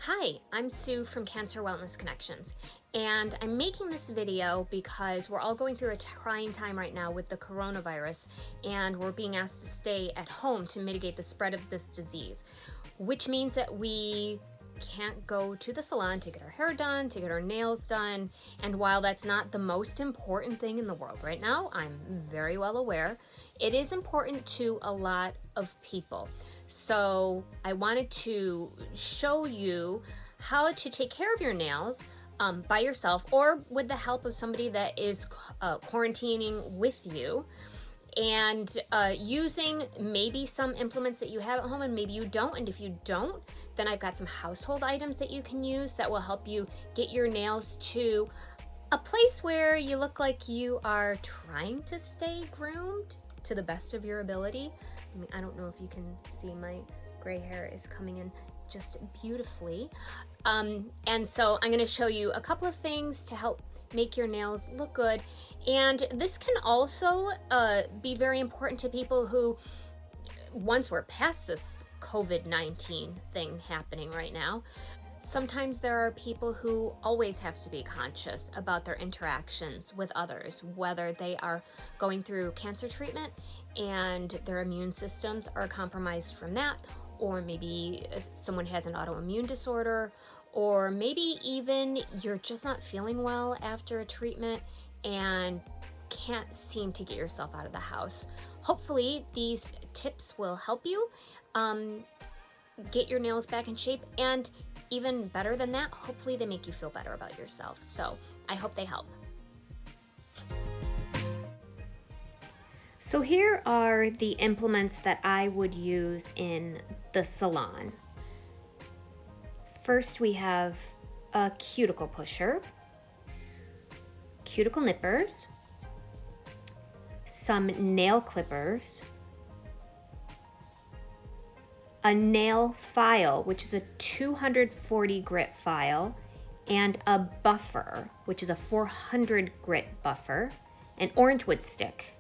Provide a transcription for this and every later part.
Hi, I'm Sue from Cancer Wellness Connections, and I'm making this video because we're all going through a trying time right now with the coronavirus, and we're being asked to stay at home to mitigate the spread of this disease, which means that we can't go to the salon to get our hair done, to get our nails done, and while that's not the most important thing in the world right now, I'm very well aware, it is important to a lot of people. So I wanted to show you how to take care of your nails by yourself or with the help of somebody that is quarantining with you, and using maybe some implements that you have at home and maybe you don't. And if you don't, then I've got some household items that you can use that will help you get your nails to a place where you look like you are trying to stay groomed to the best of your ability. I mean, I don't know if you can see, my gray hair is coming in just beautifully. And so I'm going to show you a couple of things to help make your nails look good. And this can also be very important to people who, once we're past this COVID-19 thing happening right now, sometimes there are people who always have to be conscious about their interactions with others, whether they are going through cancer treatment and their immune systems are compromised from that, or maybe someone has an autoimmune disorder, or maybe even you're just not feeling well after a treatment and can't seem to get yourself out of the house. Hopefully these tips will help you get your nails back in shape, and even better than that, hopefully they make you feel better about yourself. So I hope they help. So here are the implements that I would use in the salon. First, we have a cuticle pusher, cuticle nippers, some nail clippers, a nail file, which is a 240 grit file, and a buffer, which is a 400 grit buffer, an orange wood stick,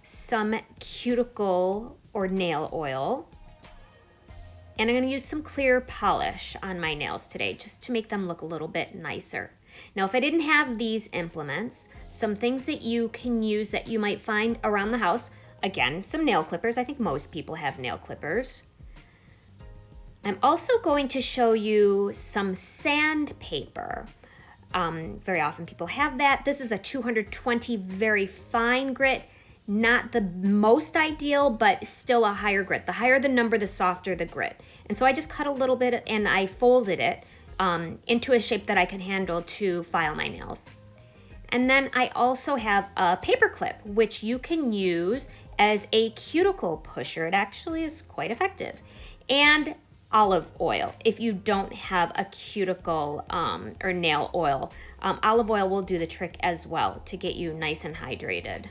some cuticle or nail oil, and I'm going to use some clear polish on my nails today just to make them look a little bit nicer. Now, if I didn't have these implements, some things that you can use that you might find around the house, again, some nail clippers. I think most people have nail clippers. I'm also going to show you some sandpaper. Very often people have that. This is a 220 very fine grit. Not the most ideal, but still a higher grit. The higher the number, the softer the grit. And so I just cut a little bit and I folded it into a shape that I can handle to file my nails. And then I also have a paper clip, which you can use as a cuticle pusher. It actually is quite effective. And olive oil. If you don't have a cuticle or nail oil, olive oil will do the trick as well to get you nice and hydrated.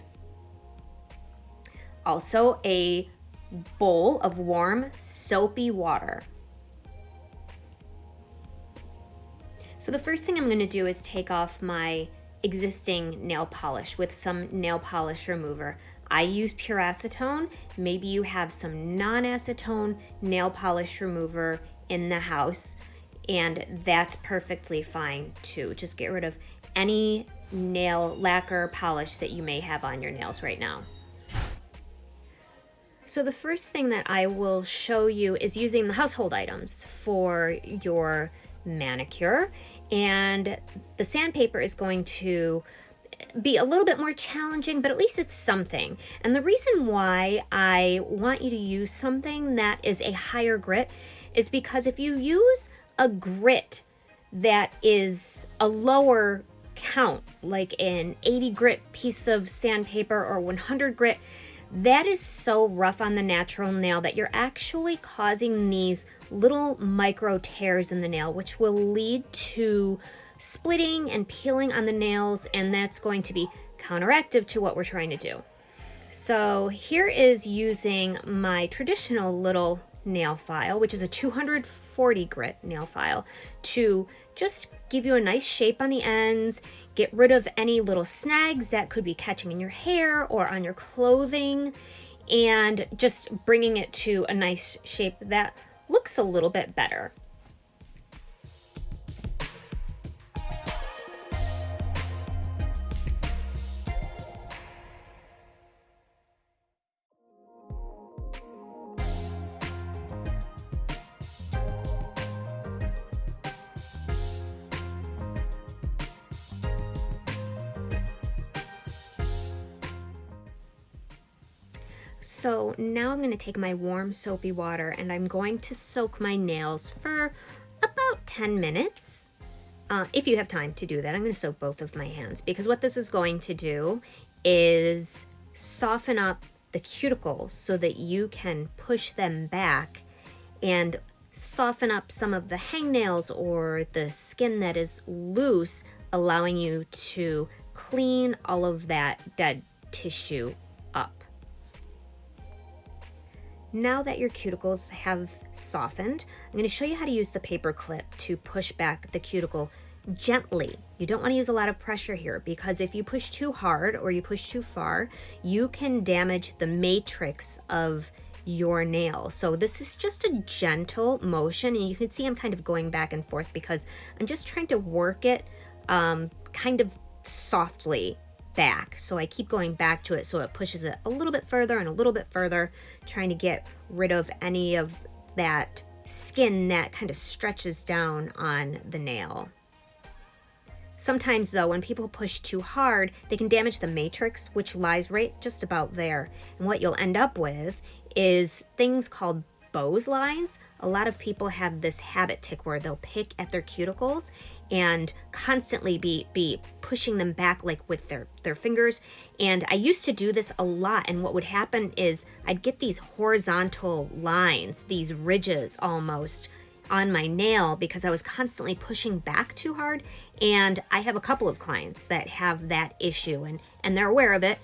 Also, a bowl of warm, soapy water. So the first thing I'm going to do is take off my existing nail polish with some nail polish remover. I use pure acetone. Maybe you have some non-acetone nail polish remover in the house, and that's perfectly fine too. Just get rid of any nail lacquer polish that you may have on your nails right now. So the first thing that I will show you is using the household items for your manicure, and the sandpaper is going to be a little bit more challenging, but at least it's something. And the reason why I want you to use something that is a higher grit is because if you use a grit that is a lower count, like an 80 grit piece of sandpaper or 100 grit, that is so rough on the natural nail that you're actually causing these little micro tears in the nail, which will lead to splitting and peeling on the nails, and that's going to be counteractive to what we're trying to do. So here is using my traditional little nail file, which is a 240 grit nail file, to just give you a nice shape on the ends, get rid of any little snags that could be catching in your hair or on your clothing, and just bringing it to a nice shape that looks a little bit better. So now I'm going to take my warm soapy water and I'm going to soak my nails for about 10 minutes. If you have time to do that, I'm going to soak both of my hands, because what this is going to do is soften up the cuticles so that you can push them back and soften up some of the hangnails or the skin that is loose, allowing you to clean all of that dead tissue up. Now that your cuticles have softened, I'm going to show you how to use the paper clip to push back the cuticle gently. You don't want to use a lot of pressure here, because if you push too hard or you push too far, you can damage the matrix of your nail. So this is just a gentle motion, and you can see I'm kind of going back and forth because I'm just trying to work it kind of softly back. So I keep going back to it so it pushes it a little bit further and a little bit further, trying to get rid of any of that skin that kind of stretches down on the nail. Sometimes though, when people push too hard, they can damage the matrix, which lies right just about there. And what you'll end up with is things called Bose lines. A lot of people have this habit tick where they'll pick at their cuticles and constantly be pushing them back like with their fingers. And I used to do this a lot, and what would happen is I'd get these horizontal lines, these ridges almost, on my nail because I was constantly pushing back too hard. And I have a couple of clients that have that issue, and they're aware of it,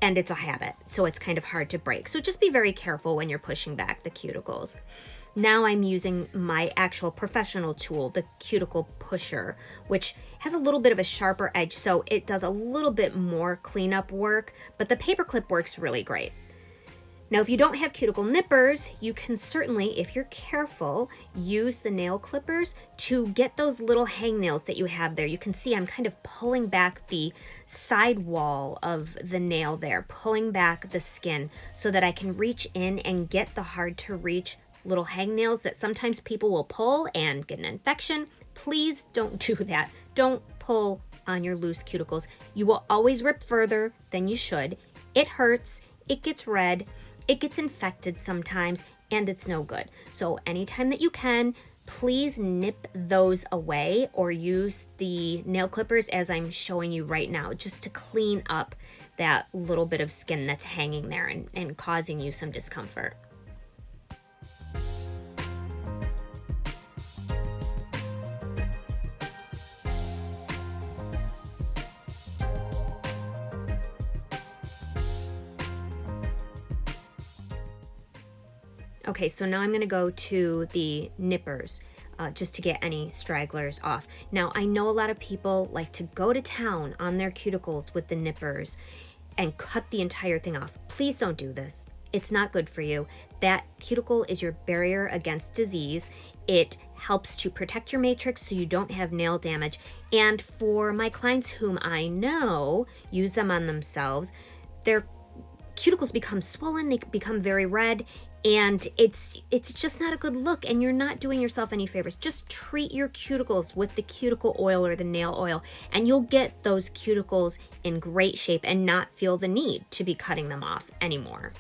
and it's a habit, so it's kind of hard to break. So just be very careful when you're pushing back the cuticles. Now I'm using my actual professional tool, the cuticle pusher, which has a little bit of a sharper edge, so it does a little bit more cleanup work, but the paper clip works really great. Now, if you don't have cuticle nippers, you can certainly, if you're careful, use the nail clippers to get those little hangnails that you have there. You can see I'm kind of pulling back the side wall of the nail there, pulling back the skin so that I can reach in and get the hard to reach little hangnails that sometimes people will pull and get an infection. Please don't do that. Don't pull on your loose cuticles. You will always rip further than you should. It hurts, it gets red, it gets infected sometimes, and it's no good. So anytime that you can, please nip those away or use the nail clippers as I'm showing you right now, just to clean up that little bit of skin that's hanging there and causing you some discomfort. Okay, so now I'm going to go to the nippers just to get any stragglers off. Now, I know a lot of people like to go to town on their cuticles with the nippers and cut the entire thing off. Please don't do this. It's not good for you. That cuticle is your barrier against disease. It helps to protect your matrix so you don't have nail damage. And for my clients whom I know use them on themselves, their cuticles become swollen, they become very red, and it's just not a good look, and you're not doing yourself any favors. Just treat your cuticles with the cuticle oil or the nail oil, and you'll get those cuticles in great shape and not feel the need to be cutting them off anymore.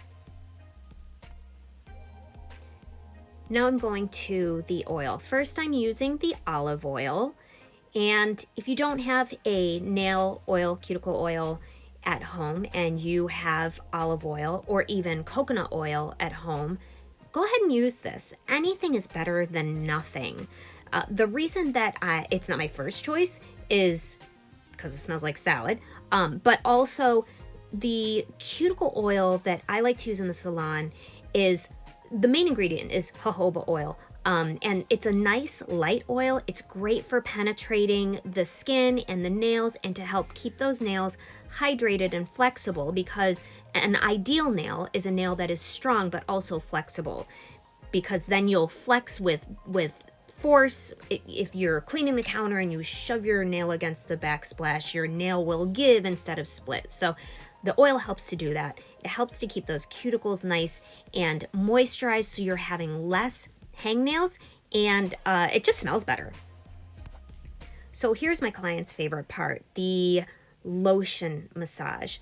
Now I'm going to the oil. First, I'm using the olive oil, and if you don't have a nail oil, cuticle oil at home, and you have olive oil or even coconut oil at home, go ahead and use this. Anything is better than nothing. The reason that it's not my first choice is because it smells like salad, but also the cuticle oil that I like to use in the salon is, the main ingredient is jojoba oil. And it's a nice light oil. It's great for penetrating the skin and the nails and to help keep those nails hydrated and flexible, because an ideal nail is a nail that is strong but also flexible. because then you'll flex with force. If you're cleaning the counter and you shove your nail against the backsplash, your nail will give instead of split. So the oil helps to do that. It helps to keep those cuticles nice and moisturized, so you're having less hangnails, and it just smells better. So here's my client's favorite part, the lotion massage.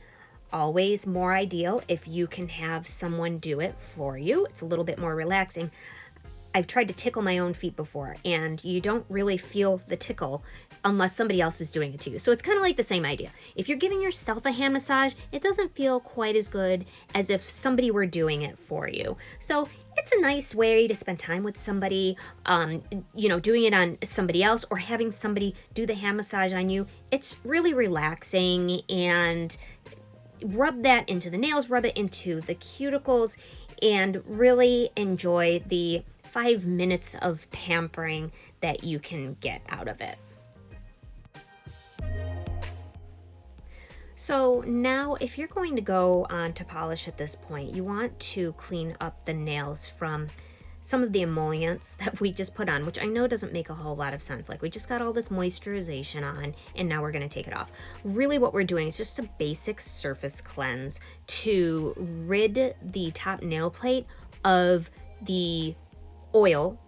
Always more ideal if you can have someone do it for you. It's a little bit more relaxing. I've tried to tickle my own feet before, and you don't really feel the tickle unless somebody else is doing it to you. So it's kind of like the same idea. If you're giving yourself a hand massage, it doesn't feel quite as good as if somebody were doing it for you. So it's a nice way to spend time with somebody, doing it on somebody else or having somebody do the hand massage on you. It's really relaxing, and rub that into the nails, rub it into the cuticles, and really enjoy the 5 minutes of pampering that you can get out of it. So now if you're going to go on to polish at this point, you want to clean up the nails from some of the emollients that we just put on, which I know doesn't make a whole lot of sense. Like, we just got all this moisturization on and now we're going to take it off. Really what we're doing is just a basic surface cleanse to rid the top nail plate of the oil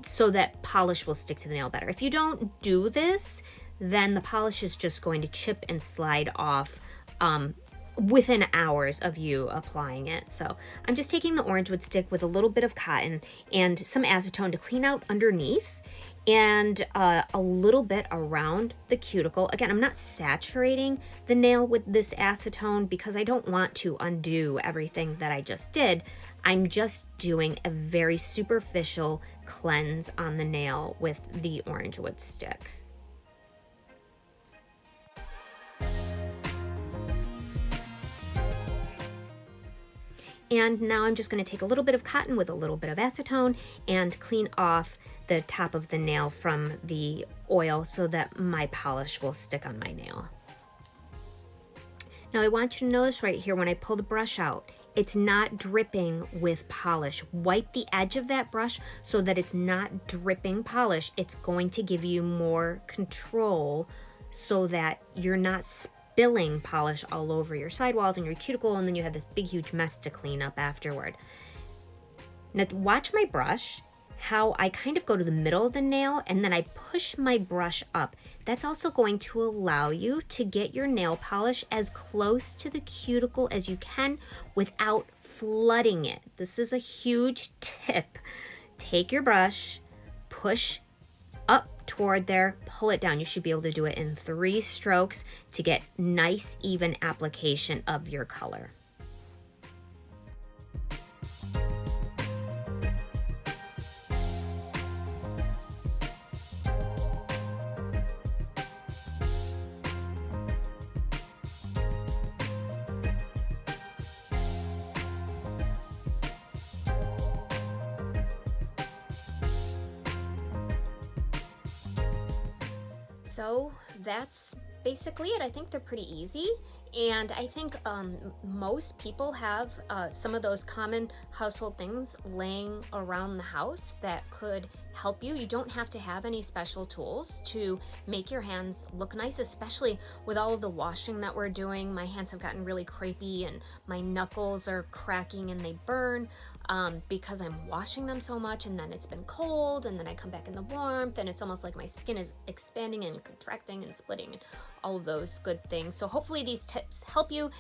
so that polish will stick to the nail better. If you don't do this, then the polish is just going to chip and slide off within hours of you applying it. So I'm just taking the orange wood stick with a little bit of cotton and some acetone to clean out underneath, and a little bit around the cuticle. Again, I'm not saturating the nail with this acetone because I don't want to undo everything that I just did. I'm just doing a very superficial cleanse on the nail with the orange wood stick. And now I'm just going to take a little bit of cotton with a little bit of acetone and clean off the top of the nail from the oil so that my polish will stick on my nail. Now I want you to notice right here when I pull the brush out, it's not dripping with polish. Wipe the edge of that brush so that it's not dripping polish. It's going to give you more control so that you're not spilling polish all over your sidewalls and your cuticle, and then you have this big huge mess to clean up afterward. Now watch my brush, how I kind of go to the middle of the nail and then I push my brush up. That's also going to allow you to get your nail polish as close to the cuticle as you can without flooding it. This is a huge tip. Take your brush, push up toward there, pull it down. You should be able to do it in 3 strokes to get nice even application of your color. So that's basically it. I think they're pretty easy, and I think most people have some of those common household things laying around the house that could help you. You don't have to have any special tools to make your hands look nice, especially with all of the washing that we're doing. My hands have gotten really crepey and my knuckles are cracking and they burn because I'm washing them so much, and then it's been cold, and then I come back in the warmth and it's almost like my skin is expanding and contracting and splitting and all of those good things. So hopefully these tips help you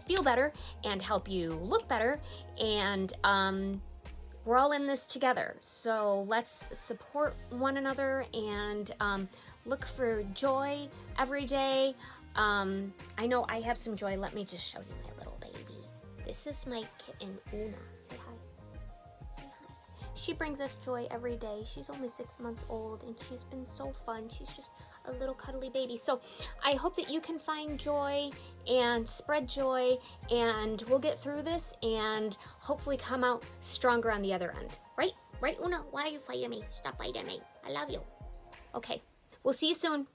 feel better and help you look better, and we're all in this together. So let's support one another and look for joy every day. I know I have some joy. Let me just show you my little baby. This is my kitten, Una. Say hi. Say hi. She brings us joy every day. She's only 6 months old and she's been so fun. She's just a little cuddly baby. So I hope that you can find joy and spread joy, and we'll get through this and hopefully come out stronger on the other end. Right? Right, Una? Why are you fighting me? Stop fighting me. I love you. Okay. We'll see you soon.